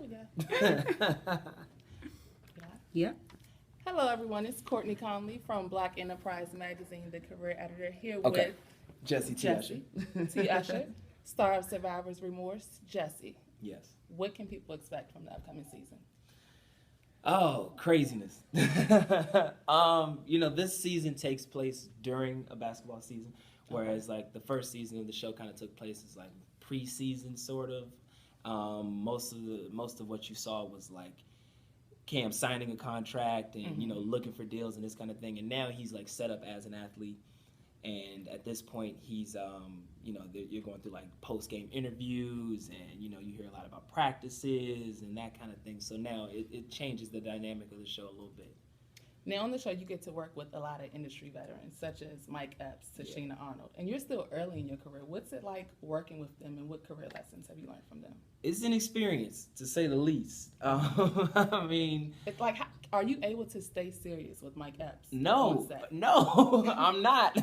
Here we go. Yeah. Hello, everyone. It's Courtney Connely from Black Enterprise Magazine, the career editor, here Okay. with Jessie T. Jessie T. Usher, star of Survivors Remorse. Jessie, Yes. what can people expect from the upcoming season? Oh, craziness. This season takes place during a basketball season, whereas like the first season of the show kind of took place as like preseason sort of. Most of what you saw was like Cam signing a contract and looking for deals and this kind of thing, and now he's like set up as an athlete. And at this point, he's, you're going through like post-game interviews, and you hear a lot about practices and that kind of thing. So now it changes the dynamic of the show a little bit. Now, on the show, you get to work with a lot of industry veterans, such as Mike Epps, Tashina Arnold, and you're still early in your career. What's it like working with them, and what career lessons have you learned from them? It's an experience, to say the least. I mean, It's like, are you able to stay serious with Mike Epps? No, I'm not.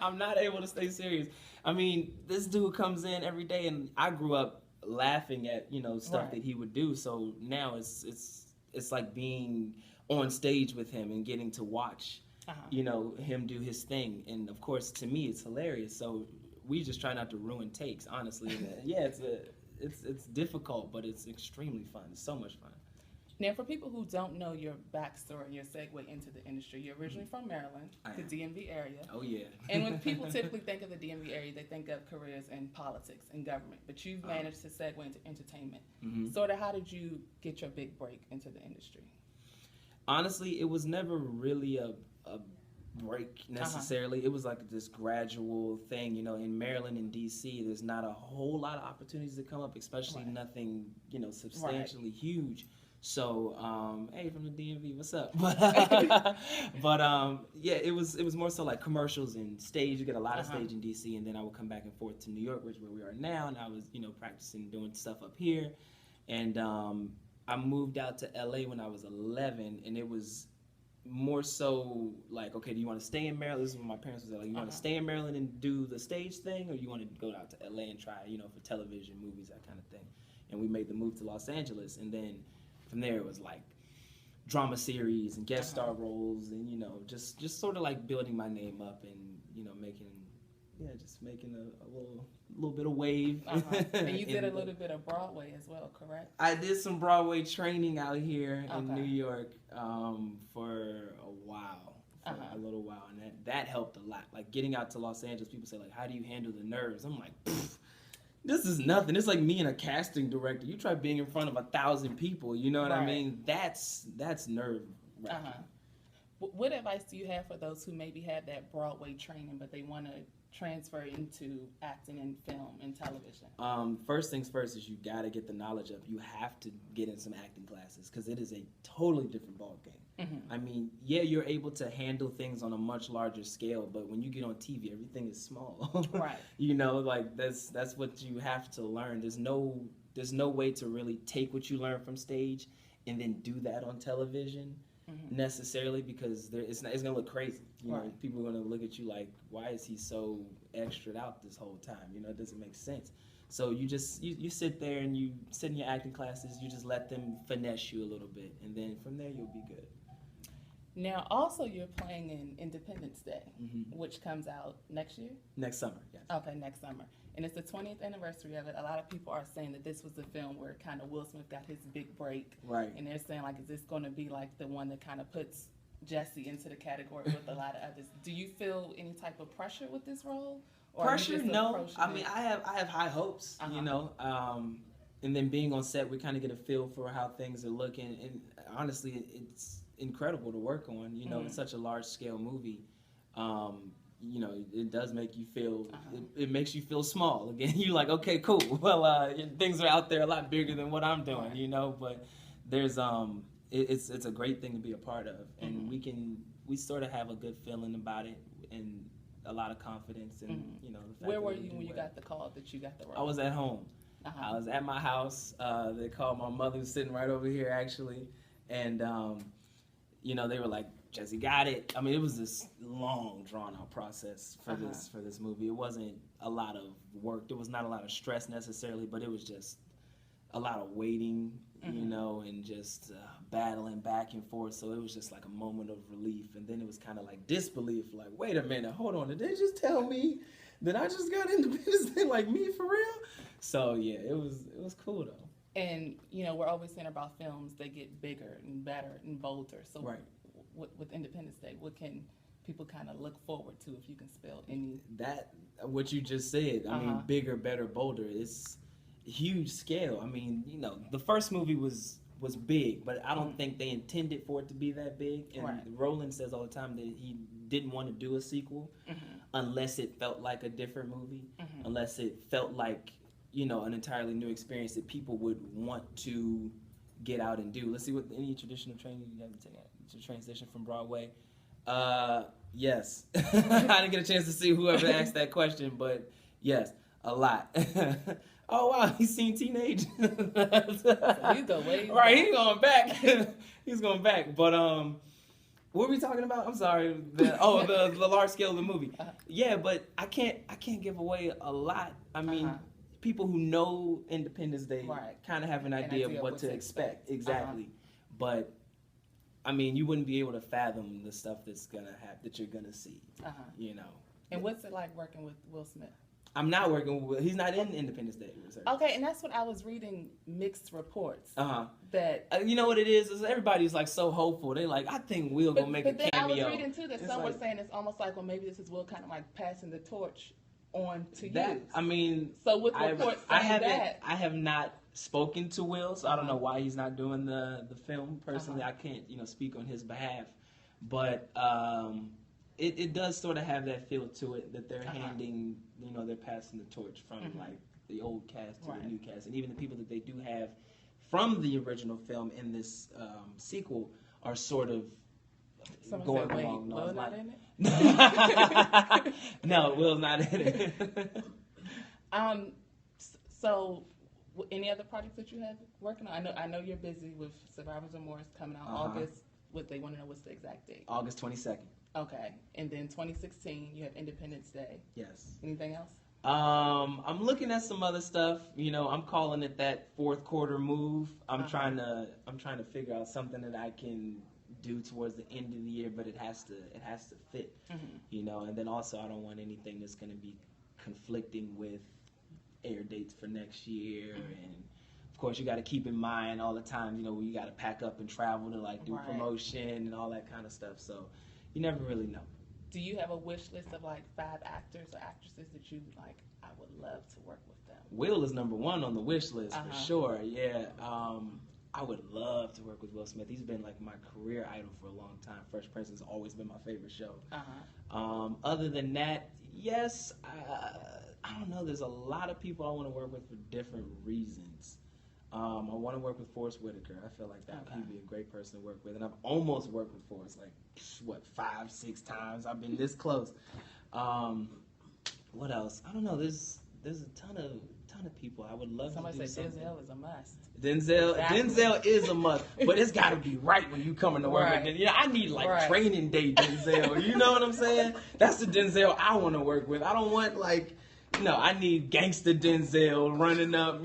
I'm not able to stay serious. I mean, this dude comes in every day, and I grew up laughing at stuff that he would do. So now it's like being on stage with him and getting to watch him do his thing. And of course, to me, it's hilarious. So we just try not to ruin takes, honestly. Yeah, it's difficult, but it's extremely fun. It's so much fun. Now, for people who don't know your backstory and your segue into the industry, you're originally from Maryland, the DMV area. Oh, yeah. And when people typically think of the DMV area, they think of careers in politics and government. But you've managed to segue into entertainment. Sort of, how did you get your big break into the industry? Honestly, it was never really a break necessarily. It was like this gradual thing. In Maryland and DC, there's not a whole lot of opportunities to come up, especially nothing substantially huge. So, hey, from the DMV, what's up? Yeah, it was more so like commercials and stage. You get a lot of stage in DC, and then I would come back and forth to New York, which is where we are now, and I was practicing doing stuff up here, and I moved out to LA when I was 11, and it was more so like, okay, do you want to stay in Maryland? This is when my parents was like, you want to stay in Maryland and do the stage thing, or you want to go out to LA and try, for television, movies, that kind of thing. And we made the move to Los Angeles, and then from there it was like drama series and guest star roles, and just sort of like building my name up and making a little bit of wave. And you did a little bit of Broadway as well, correct? I did some Broadway training out here in New York for a while, a little while, and that helped a lot. Like getting out to Los Angeles, people say like, how do you handle the nerves? I'm like, this is nothing. It's like me and a casting director. You try being in front of 1,000 people, you know what I mean? That's nerve wracking. What advice do you have for those who maybe had that Broadway training, but they want to transfer into acting in film and television? First things first is you got to get the knowledge up. You have to get in some acting classes because it is a totally different ball game. I mean, yeah, you're able to handle things on a much larger scale, but when you get on TV, everything is small. Right. Like that's what you have to learn. There's no way to really take what you learn from stage and then do that on television necessarily, because it's gonna look crazy. People are gonna look at you like, why is he so extra'd out this whole time? It doesn't make sense. So you sit there and you sit in your acting classes. You just let them finesse you a little bit, and then from there you'll be good. Now, also, you're playing in Independence Day, which comes out next year? Next summer, yes. Okay, next summer. And it's the 20th anniversary of it. A lot of people are saying that this was the film where kind of Will Smith got his big break. Right. And they're saying, like, is this going to be like the one that kind of puts Jessie into the category with a lot of others? Do you feel any type of pressure with this role? Or pressure? No. I mean, I have high hopes, and then being on set, we kind of get a feel for how things are looking. And honestly, it's incredible to work on. It's such a large scale movie. It does make you feel, it makes you feel small. Again, you're like, okay, cool. Well, things are out there a lot bigger than what I'm doing, but there's, it's a great thing to be a part of. And we sort of have a good feeling about it and a lot of confidence. And, the fact Where were you when you got the call that you got the role? I was at home. I was at my house. They called my mother, who's sitting right over here, actually. And, they were like, Jessie got it. I mean, it was this long, drawn-out process for this movie. It wasn't a lot of work. There was not a lot of stress necessarily, but it was just a lot of waiting, you know, and just battling back and forth. So it was just like a moment of relief. And then it was kind of like disbelief, like, wait a minute, hold on, did they just tell me that I just got Independence Day, like me for real? So yeah, it was cool though. And you know, we're always saying about films, they get bigger and better and bolder. So with Independence Day, what can people kind of look forward to, if you can spell any? That, what you just said, I mean, bigger, better, bolder. It's huge scale. I mean, you know, the first movie was big, but I don't think they intended for it to be that big. And Roland says all the time that he didn't want to do a sequel unless it felt like a different movie, unless it felt like, you know, an entirely new experience that people would want to get out and do. Let's see, what any traditional training you have to take to transition from Broadway. Yes. I didn't get a chance to see whoever asked that question, but yes, a lot. Oh wow, he's seen Teenage. So you go way right, he's going back. He's going back. But what were we talking about? I'm sorry. The large scale of the movie. Yeah, but I can't give away a lot. I mean, people who know Independence Day kind of have an idea of what to expect. Exactly. But I mean, you wouldn't be able to fathom the stuff that's gonna happen, that you're gonna see. You know. And what's it like working with Will Smith? I'm not working with. He's not in Independence Day Resurgence. Okay, and that's what I was reading, mixed reports. That you know what it is everybody's like so hopeful. They like, I think Will gonna make a cameo. I was reading too that some were saying it's almost like, well, maybe this is Will kind of like passing the torch on to you. I mean, so with reports saying I have not spoken to Will, so I don't know why he's not doing the film. Personally, I can't speak on his behalf, but it does sort of have that feel to it that they're handing, they're passing the torch from like the old cast to the new cast, and even the people that they do have from the original film in this sequel are sort of going along. No, Will's not in it. No, Will's not in it. So, any other projects that you have working on? I know you're busy with Survivors Remorse coming out August. What they want to know, what's the exact date? August 22nd. Okay, and then 2016 you have Independence Day. Yes. Anything else? I'm looking at some other stuff. I'm calling it that fourth quarter move. I'm trying to figure out something that I can do towards the end of the year, but it has to fit. And then also I don't want anything that's going to be conflicting with air dates for next year, and of course you got to keep in mind all the time, you got to pack up and travel to like do promotion and all that kind of stuff. So you never really know. Do you have a wish list of like 5 actors or actresses that you like? I would love to work with them. Will is number 1 on the wish list for sure. Yeah. I would love to work with Will Smith. He's been like my career idol for a long time. Fresh Prince has always been my favorite show. Other than that, yes, I don't know. There's a lot of people I want to work with for different reasons. I want to work with Forrest Whitaker. I feel like he'd be a great person to work with. And I've almost worked with Forrest like, 5-6 times. I've been this close. What else? I don't know. There's a ton of people I would love to do. Somebody say Denzel is a must. Denzel is a must, but it's got to be right when you coming to work with Denzel. I need like training day Denzel. You know what I'm saying? That's the Denzel I want to work with. I don't want like, I need gangster Denzel running up,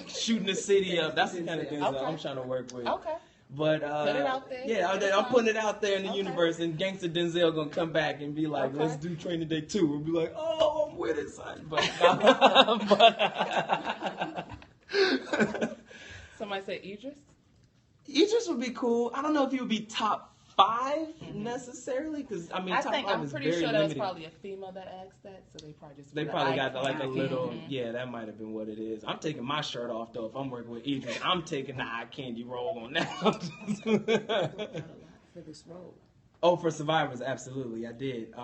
shooting the city up. That's the kind of Denzel I'm trying to work with. Okay. But put it out there. Yeah, I'm putting it out there in the universe, and gangster Denzel gonna come back and be like, "Let's do Training Day 2." We'll be like, "Oh, I'm with it, son." But somebody say Idris. Idris would be cool. I don't know if he would be top 5 necessarily, because I mean, top 5 I'm is pretty very sure that limited. was probably a female that asked that, so they probably just got like a little that might have been what it is. I'm taking my shirt off though if I'm working with Idris. I'm taking the eye candy roll on that. For this role. Oh, for Survivors, absolutely, I did.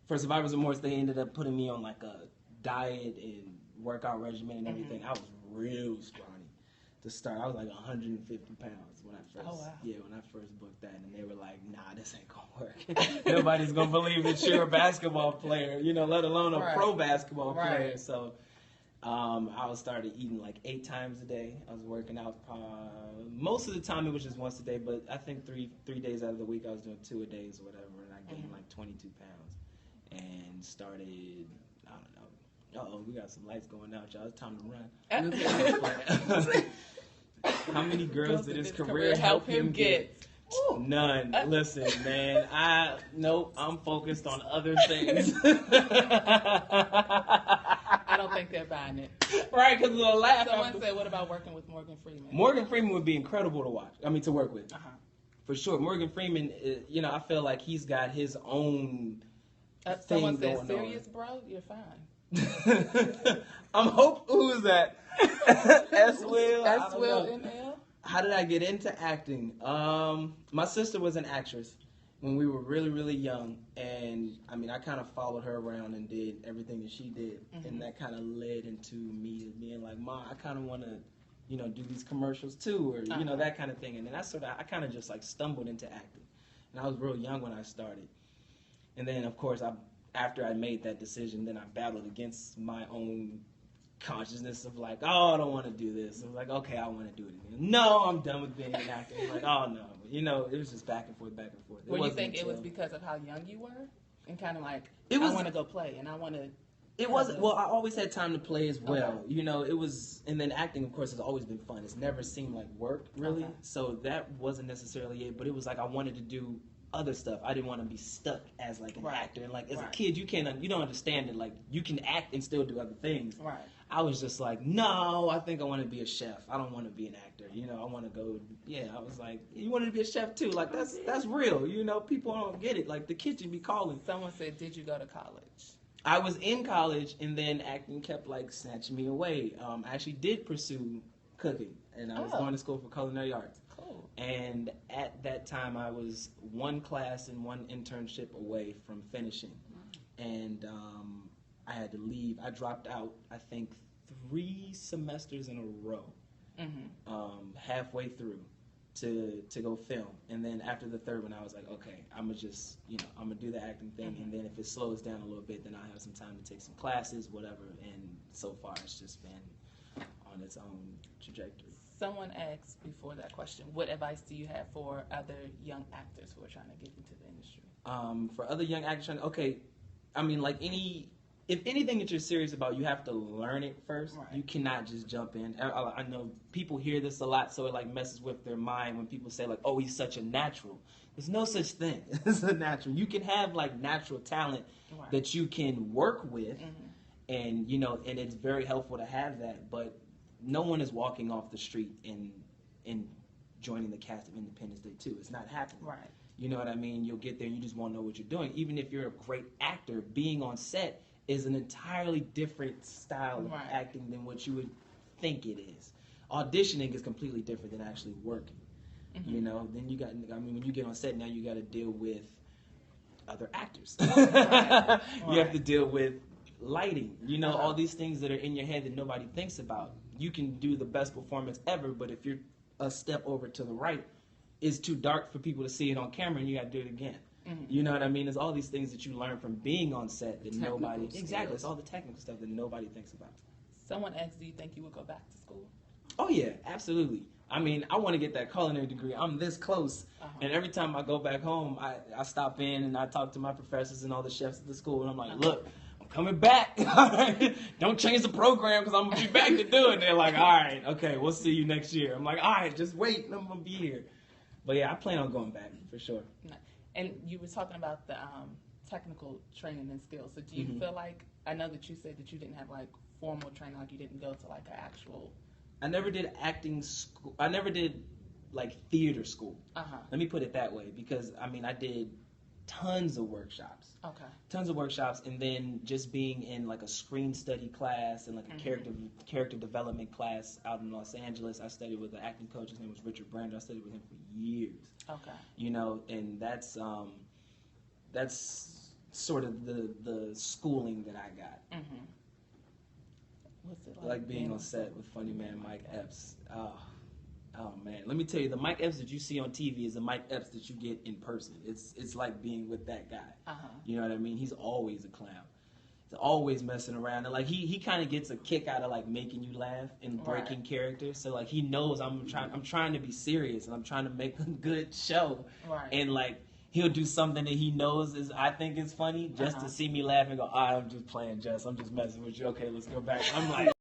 For Survivors Remorse, they ended up putting me on like a diet and workout regimen and everything. I was real scrawny to start. I was like 150 pounds when I first when I first booked that, and they were like, "Nah, this ain't gonna work. Nobody's gonna believe that you're a basketball player, let alone a pro basketball player." So I started eating like 8 times a day. I was working out. Most of the time it was just once a day, but I think three days out of the week I was doing 2 a day or whatever, and I gained like 22 pounds and started, I don't know, Uh-oh, we got some lights going out, y'all. It's time to run. How many girls did his career help him get? None. Listen, man. I'm focused on other things. I don't think they're buying it. Right, because of the laugh. Someone said, what about working with Morgan Freeman? Morgan Freeman would be incredible to watch. To work with. For sure. Morgan Freeman, I feel like he's got his own thing someone going said, serious, bro? You're fine. Who is that? S-Will NL? How did I get into acting? My sister was an actress when we were really, really young, and I kind of followed her around and did everything that she did, and that kind of led into me being like, Ma, I kind of want to, do these commercials too, or that kind of thing. And then I kind of just like stumbled into acting, and I was real young when I started, and then of course after I made that decision, then I battled against my own consciousness of like, oh, I don't want to do this. I was like, okay, I want to do it again. No, I'm done with being an actor. I was like, oh no, it was just back and forth. Well, you think it was because of how young you were, and kind of like, I want to go play, and I want to. It wasn't. Well, I always had time to play as well. Okay. It was, and then acting, of course, has always been fun. It's never seemed like work, really. Okay. So that wasn't necessarily it, but it was like I wanted to do other stuff. I didn't want to be stuck as like an actor. And like as a kid, you don't understand it. Like you can act and still do other things. Right. I was just like, no, I think I want to be a chef. I don't want to be an actor. I want to go. Yeah, I was like, you wanted to be a chef too. Like that's real. People don't get it. Like the kitchen be calling. Someone said, did you go to college? I was in college, and then acting kept like snatching me away. I actually did pursue cooking, and I was going to school for culinary arts. Cool. And at that time, I was one class and one internship away from finishing, and I had to leave. I dropped out, I think, 3 semesters in a row, halfway through to go film. And then after the third one, I was like, okay, I'm going to just, I'm going to do the acting thing. And then if it slows down a little bit, then I'll have some time to take some classes, whatever. And so far, it's just been on its own trajectory. Someone asked before that question, what advice do you have for other young actors who are trying to get into the industry? For other young actors, if anything that you're serious about, you have to learn it first. Right. You cannot just jump in. I know people hear this a lot, so it like messes with their mind when people say like, "Oh, he's such a natural." There's no such thing as a natural. You can have like natural talent that you can work with, and and it's very helpful to have that. But no one is walking off the street and joining the cast of Independence Day 2. It's not happening. Right. You know what I mean? You'll get there and you just won't know what you're doing. Even if you're a great actor, being on set is an entirely different style of acting than what you would think it is. Auditioning is completely different than actually working. Then you got, when you get on set now, you got to deal with other actors. You have to deal with lighting, all these things that are in your head that nobody thinks about. You can do the best performance ever, but if you're a step over to the right, it's too dark for people to see it on camera and you got to do it again. You know what I mean? There's all these things that you learn from being on set that nobody... Exactly. It's all the technical stuff that nobody thinks about. Someone asked, do you think you would go back to school? Oh, yeah. Absolutely. I want to get that culinary degree. I'm this close. And every time I go back home, I stop in and I talk to my professors and all the chefs at the school. And I'm like, look, I'm coming back. Don't change the program because I'm going to be back to do it. And they're like, all right, okay, we'll see you next year. I'm like, all right, just wait. I'm going to be here. But, yeah, I plan on going back for sure. Nice. And you were talking about the technical training and skills. So do you feel like, I know that you said that you didn't have like formal training, like you didn't go to like an actual... I never did acting school. I never did like theater school. Let me put it that way, because I did tons of workshops. Okay. Tons of workshops, and then just being in like a screen study class and like a character development class out in Los Angeles. I studied with an acting coach. His name was Richard Brander. I studied with him for years. Okay. And that's sort of the schooling that I got. What's it like being on set with funny man Mike Epps. Oh man, let me tell you, the Mike Epps that you see on TV is the Mike Epps that you get in person. It's like being with that guy. You know what I mean? He's always a clown. He's always messing around, and like he kind of gets a kick out of like making you laugh and breaking character. So like he knows I'm trying to be serious and I'm trying to make a good show. And like he'll do something that he knows I think is funny just to see me laugh and go, I'm just playing, Jess. I'm just messing with you. Okay, let's go back. I'm like,